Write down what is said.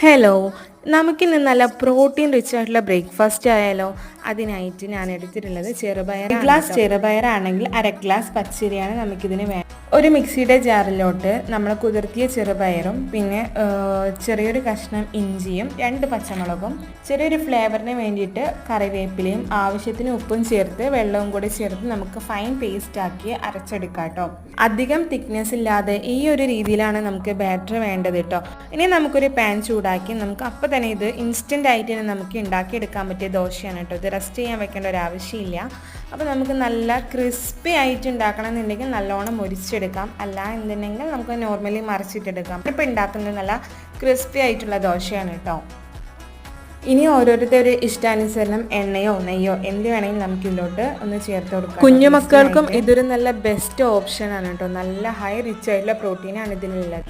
Hello, നമുക്കിന്ന് നല്ല protein rich ആയിട്ടുള്ള ബ്രേക്ക്ഫാസ്റ്റ് ആയാലോ? അതിനായിട്ട് ഞാൻ എടുത്തിട്ടുള്ളത് ചെറുപയർ. ഗ്ലാസ് ചെറുപയറാണെങ്കിൽ 1/2 ഗ്ലാസ് പച്ചരിയാണ് നമുക്കിതിന് വേണം. ഒരു മിക്സിയുടെ ജാറിലോട്ട് നമ്മൾ കുതിർത്തിയ ചെറുപയറും പിന്നെ ചെറിയൊരു കഷ്ണം ഇഞ്ചിയും 2 പച്ചമുളകും ചെറിയൊരു ഫ്ലേവറിന് വേണ്ടിയിട്ട് കറിവേപ്പിലയും ആവശ്യത്തിന് ഉപ്പും ചേർത്ത് വെള്ളവും കൂടി ചേർത്ത് നമുക്ക് ഫൈൻ പേസ്റ്റ് ആക്കി അരച്ചെടുക്കാം കേട്ടോ. അധികം തിക്നെസ് ഇല്ലാതെ ഈ ഒരു രീതിയിലാണ് നമുക്ക് ബാറ്റർ വേണ്ടത് കേട്ടോ. ഇനി നമുക്കൊരു പാൻ ചൂടാക്കി നമുക്ക് അപ്പം തന്നെ ഇത് ഇൻസ്റ്റൻ്റ് ആയിട്ട് തന്നെ നമുക്ക് ഉണ്ടാക്കിയെടുക്കാൻ പറ്റിയ ദോശയാണ് കേട്ടോ. ഇത് റെസ്റ്റ് ചെയ്യാൻ വെക്കേണ്ട ഒരു ആവശ്യമില്ല. അപ്പോൾ നമുക്ക് നല്ല ക്രിസ്പി ആയിട്ട് ഉണ്ടാക്കണം എന്നുണ്ടെങ്കിൽ നല്ലോണം മുരിച്ചെടുക്കാം, അല്ല എന്നുണ്ടെങ്കിൽ നമുക്ക് നോർമലി മറിച്ചിട്ടെടുക്കാം. ഇപ്പോൾ ഉണ്ടാക്കുന്നത് നല്ല ക്രിസ്പി ആയിട്ടുള്ള ദോശയാണ് കേട്ടോ. ഇനി ഓരോരുത്തരുടെ ഇഷ്ടാനുസരണം എണ്ണയോ നെയ്യോ എന്ത് വേണമെങ്കിലും നമുക്ക് ഇതിലോട്ട് ഒന്ന് ചേർത്ത് കൊടുക്കാം. കുഞ്ഞുമക്കൾക്കും ഇതൊരു നല്ല ബെസ്റ്റ് ഓപ്ഷൻ ആണ് കേട്ടോ. നല്ല ഹൈ റിച്ച് ആയിട്ടുള്ള പ്രോട്ടീനാണ് ഇതിലുള്ളത്.